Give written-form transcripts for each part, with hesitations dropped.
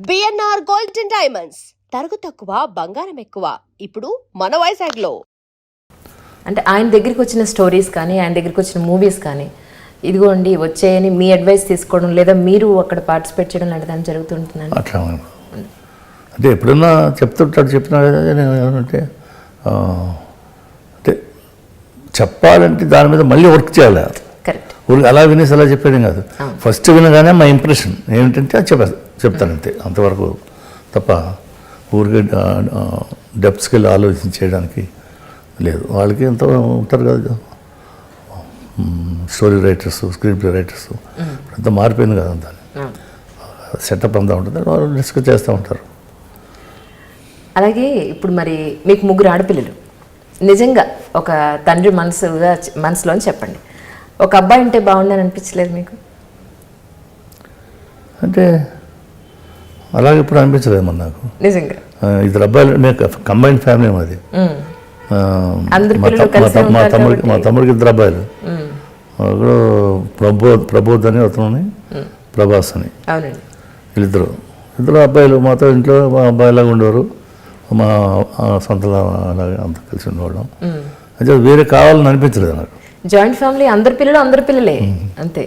BNR gold and diamonds తరుగు తక్కువ బంగారం ఎక్కువ ఇప్పుడు మన వైజాగ్లో. అంటే ఆయన దగ్గరికి వచ్చిన స్టోరీస్ కానీ ఆయన దగ్గరికి వచ్చిన మూవీస్ కానీ ఇదిగోండి వచ్చాయని మీ అడ్వైస్ తీసుకోవడం లేదా మీరు అక్కడ పార్టిసిపేట్ చేయడం లాంటి దాన్ని జరుగుతుంటుందండి. అట్లా అంటే ఎప్పుడన్నా చెప్తుంటాడు చెప్పినా కదా ఏమంటే అంటే చెప్పాలంటే దాని మీద మళ్ళీ వర్క్ చేయాలి. కరెక్ట్. ఊరికి అలా వినేసి అలా చెప్పేది కాదు. ఫస్ట్ వినగానే మా ఇంప్రెషన్ ఏమిటంటే అది చెప్తానంతే అంతవరకు తప్ప ఊరికి డెప్త్స్కి వెళ్ళి ఆలోచన చేయడానికి లేదు. వాళ్ళకి ఎంతో ఉంటారు కదా story writers, screen play writers, అంతా మారిపోయింది కదా అంతా సెటప్ అంతా ఉంటుంది, వాళ్ళు డిస్కస్ చేస్తూ ఉంటారు. అలాగే ఇప్పుడు మరి మీకు ముగ్గురు ఆడపిల్లలు, నిజంగా ఒక తండ్రి మనసులో చెప్పండి, ఒక అబ్బాయి ఉంటే బాగుండని అనిపించలేదు మీకు? అంటే అలాగే ఇప్పుడు అనిపించలేదు మన నాకు నిజంగా. ఇద్దరు అబ్బాయిలు, నేను కంబైన్డ్ ఫ్యామిలీ మాది. మా తమ్ముడికి ఇద్దరు అబ్బాయిలు, ఒకడు ప్రబోధ్ అని అతను, ప్రభాస్ అని, ఇద్దరు అబ్బాయిలు. మాతో ఇంట్లో మా అబ్బాయిలాగా ఉండేవారు, మా సొంతలా అలాగే అంత కలిసి ఉండేవాళ్ళం. అయితే వేరే కావాలని అనిపించలేదు నాకు. జాయింట్ ఫ్యామిలీ, అందరి పిల్లలే అంతే.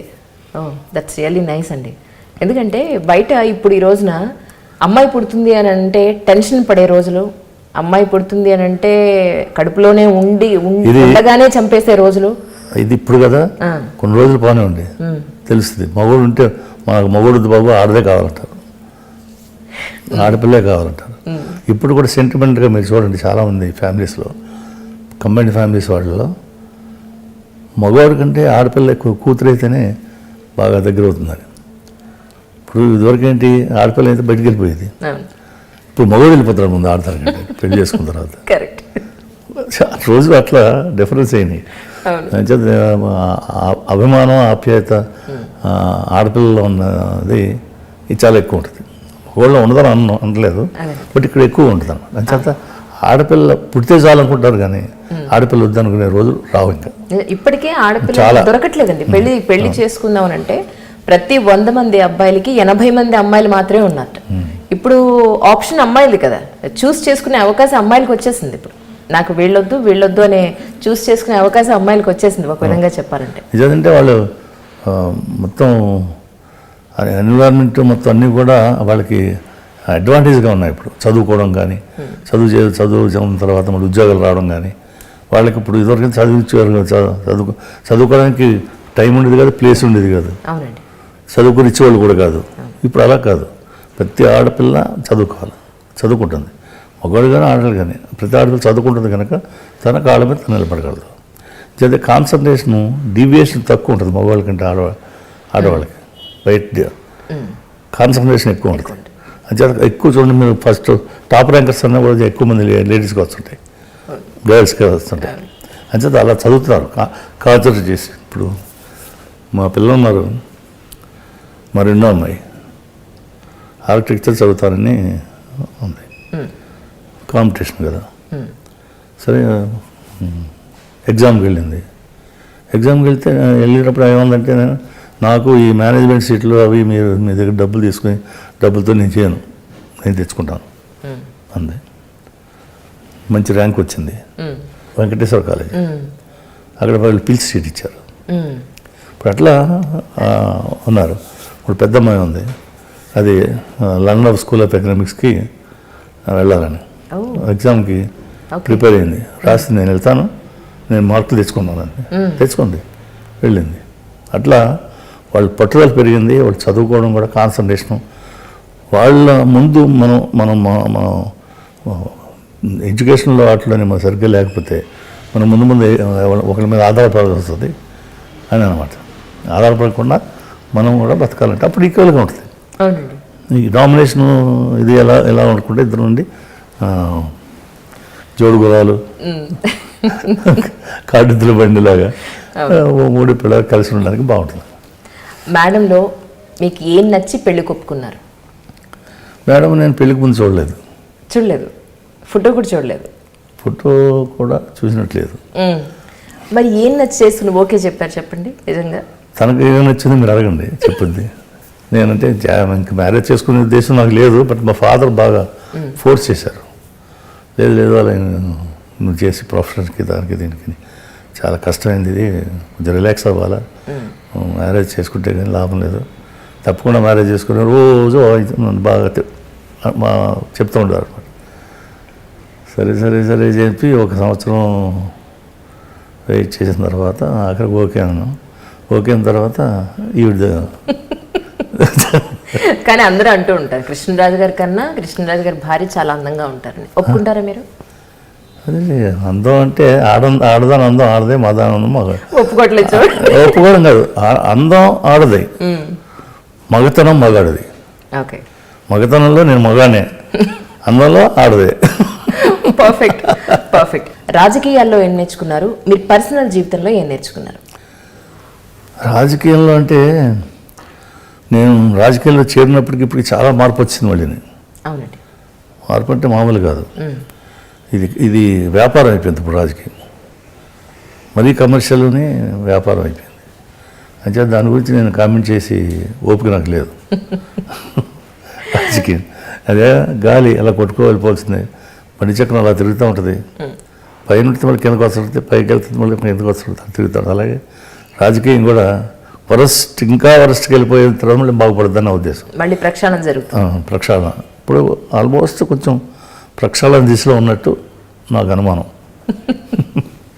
దట్స్ రియల్లీ నైస్ అండి. ఎందుకంటే బయట ఇప్పుడు ఈ రోజున అమ్మాయి పుడుతుంది అని అంటే టెన్షన్ పడే రోజులు, అమ్మాయి పుడుతుంది అని అంటే కడుపులోనే ఉండగానే చంపేసే రోజులు. ఇది ఇప్పుడు కదా, కొన్ని రోజులు బాగానే ఉండి తెలుస్తుంది. మగోడు ఉంటే మనకు మగోడు బాబు ఆడదే కావాలంటారు, ఆడపిల్లే కావాలంటారు. ఇప్పుడు కూడా సెంటిమెంట్గా మీరు చూడండి, చాలామంది ఫ్యామిలీస్లో, కంబైన్డ్ ఫ్యామిలీస్ వాళ్ళలో మగవాడి కంటే ఆడపిల్ల కూతురు అయితేనే బాగా దగ్గర అవుతుందని. ఇప్పుడు ఇదివరకు ఏంటి, ఆడపిల్ల అయితే బయటికి వెళ్ళిపోయేది, ఇప్పుడు మగవాడు వెళ్ళిపోతారు ముందు ఆడతారు కంటే పెళ్లి చేసుకున్న తర్వాత. రోజులు అట్లా డిఫరెన్స్ అయినాయి. అభిమానం, ఆప్యాయత ఆడపిల్లలో ఉన్నది ఇది చాలా ఎక్కువ ఉంటుంది. మగవాళ్ళలో ఉండదని అనలేదు, బట్ ఇక్కడ ఎక్కువ ఉంటుంది అన్నమాట. అంచేత ఆడపిల్ల పుడితే చాలనుకుంటారు కానీ ఆడపిల్ల వద్దనుకునే రోజులు రావు. ఇంకా ఇప్పటికే ఆడపిల్ల దొరకట్లేదండి. పెళ్లి చేసుకుందాం అంటే ప్రతి 100 మంది అబ్బాయిలకి 80 మంది అమ్మాయిలు మాత్రమే ఉన్నారు. ఇప్పుడు ఆప్షన్ అమ్మాయిలు కదా, చూస్ చేసుకునే అవకాశం అమ్మాయిలకు వచ్చేసింది. ఇప్పుడు నాకు వీళ్ళొద్దు అనే చూస్ చేసుకునే అవకాశం అమ్మాయిలకు వచ్చేసింది ఒక విధంగా చెప్పాలంటే. నిజంటే వాళ్ళు మొత్తం ఎన్విరాన్మెంట్ మొత్తం అన్నీ కూడా వాళ్ళకి అడ్వాంటేజ్గా ఉన్నాయి. ఇప్పుడు చదువుకోవడం కానీ, చదువుకున్న తర్వాత మళ్ళీ ఉద్యోగాలు రావడం కానీ, వాళ్ళకి ఇప్పుడు ఇదివరకు చదువుకోవడానికి టైం ఉండేది కాదు, ప్లేస్ ఉండేది కాదు, చదువుకుని ఇచ్చేవాళ్ళు కూడా కాదు. ఇప్పుడు అలా కాదు, ప్రతి ఆడపిల్ల చదువుకుంటుంది, మగవాడు కానీ ఆడవాళ్ళు కానీ ప్రతి ఆడపిల్ల చదువుకుంటుంది కనుక తన కాళ్ళ మీద తను నిలబడగలదు. అయితే కాన్సన్ట్రేషను, డీవియేషన్ తక్కువ ఉంటుంది మగవాళ్ళ కంటే ఆడవాళ్ళకి. బయట కాన్సన్ట్రేషన్ ఎక్కువ ఉంటుంది. అంతే ఎక్కువ చూడండి మీరు, ఫస్ట్ టాప్ ర్యాంకర్స్ అన్నా కూడా ఎక్కువ మంది లేడీస్కి వస్తుంటాయి, గర్ల్స్కి వస్తుంటాయి. అంచేత అలా చదువుతున్నారు కాన్సన్ట్రేట్ చేసి. ఇప్పుడు మా పిల్లలు ఉన్నారు, మా రెండో అమ్మాయి ఆర్కిటెక్చర్ చదువుతారని ఉంది, కాంపిటీషన్ కదా. సరే ఎగ్జామ్కి వెళ్ళింది. ఎగ్జామ్కి వెళ్ళేటప్పుడు ఏముందంటే, నాకు ఈ మేనేజ్మెంట్ సీట్లు అవి మీరు మీ దగ్గర డబ్బులు తీసుకుని డబ్బులతో నేను చేయను, నేను తెచ్చుకుంటాను అంది. మంచి ర్యాంక్ వచ్చింది వెంకటేశ్వర కాలేజ్, అక్కడ వాళ్ళు పిలిచి సీట్ ఇచ్చారు. ఇప్పుడు అట్లా ఉన్నారు. ఇప్పుడు పెద్ద అమ్మాయి ఉంది, అది లండన్ స్కూల్ ఆఫ్ ఎకనామిక్స్కి వెళ్ళాలని ఎగ్జామ్కి ప్రిపేర్ అయింది, రాసింది. నేను వెళ్తాను, నేను మార్కులు తెచ్చుకోండి వెళ్ళింది. అట్లా వాళ్ళ పట్టుదల పెరిగింది, వాళ్ళు చదువుకోవడం కూడా కాన్సన్ట్రేషను. వాళ్ళ ముందు మనం ఎడ్యుకేషన్లో వాటిలోనే మనం సరిగ్గా లేకపోతే మనం ముందు ఒకరి మీద ఆధారపడాల్సి వస్తుంది అని అనమాట. ఆధారపడకుండా మనం కూడా బతకాలంటే అప్పుడు ఈక్వల్గా ఉంటుంది. ఈ డామినేషను ఇది ఎలా అనుకుంటే ఇద్దరు నుండి జోడు గురాలు, కాడిద్దుల బండిలాగా మూడు పిల్లలు కలిసి ఉండడానికి బాగుంటుంది. మేడంలో మీకు ఏం నచ్చి పెళ్లి కొప్పుకున్నారు? మేడం నేను పెళ్లికి ముందు చూడలేదు, ఫోటో కూడా చూడలేదు, ఫోటో కూడా చూసినట్లేదు. మరి ఏం నచ్చి చేసుకుని ఓకే చెప్పారు చెప్పండి? నిజంగా తనకు ఏం నచ్చింది మీరు అడగండి, చెప్పింది. నేనంటే ఇంక మ్యారేజ్ చేసుకునే ఉద్దేశం నాకు లేదు. బట్ మా ఫాదర్ బాగా ఫోర్స్ చేశారు. లేదు అలా నువ్వు చేసి ప్రొఫెషన్కి దానికి దీనికి చాలా కష్టమైంది, ఇది కొంచెం రిలాక్స్ అవ్వాలా, మ్యారేజ్ చేసుకుంటే కానీ లాభం లేదు, తప్పకుండా మ్యారేజ్ చేసుకుని రోజు నన్ను బాగా చెప్తూ ఉండేవారు. సరే చెప్పి 1 సంవత్సరం వెయిట్ చేసిన తర్వాత అక్కడికి ఓకే అన్నాను. ఓకే అయిన తర్వాత ఈవిడ కానీ అందరూ అంటూ ఉంటారు కృష్ణరాజు గారి కన్నా కృష్ణరాజు గారి భార్య చాలా అందంగా ఉంటారని. ఒప్పుకుంటారా మీరు? అదే అందం అంటే ఆడదాని అందం ఆడదే, మదాని అందం మగ. ఒప్పుకోవట్లేదు. ఒప్పుకోవడం కాదు, అందం ఆడది, మగతనం మగాడిది. ఓకే, మగతనంలో నేను మగానే, అందంలో ఆడదే. పర్ఫెక్ట్. రాజకీయాల్లో ఏం నేర్చుకున్నారు? మీరు పర్సనల్ జీవితంలో ఏం నేర్చుకున్నారు? రాజకీయంలో అంటే నేను రాజకీయాల్లో చేరినప్పటికి ఇప్పటికి చాలా మార్పు వచ్చింది మళ్ళీ. అవునండి. మార్పు అంటే మామూలు కాదు. ఇది వ్యాపారం అయిపోయింది ఇప్పుడు రాజకీయం, మరీ కమర్షియల్ని వ్యాపారం అయిపోయింది. అంటే దాని గురించి నేను కామెంట్ చేసి ఓపిక నాకు లేదు. రాజకీయం అదే గాలి అలా వెళ్ళిపోవాల్సిందే, బండి చక్రం అలా తిరుగుతూ ఉంటుంది, పైన ఉంటే మళ్ళీ కిందకు వస్తుంటుంది, పైకి వెళ్తుంది మళ్ళీ కిందకు వస్తుంటుంది, తిరుగుతాడు. అలాగే రాజకీయం కూడా ఇంకా వరస్ట్కి వెళ్ళిపోయిన తర్వాత మళ్ళీ బాగుపడుతుందని నా ఉద్దేశం. మళ్ళీ ప్రక్షాళన జరుగుతుంది. ప్రక్షాళన ఇప్పుడు ఆల్మోస్ట్ కొంచెం ప్రక్షాళన దిశలో ఉన్నట్టు నాకు అనుమానం.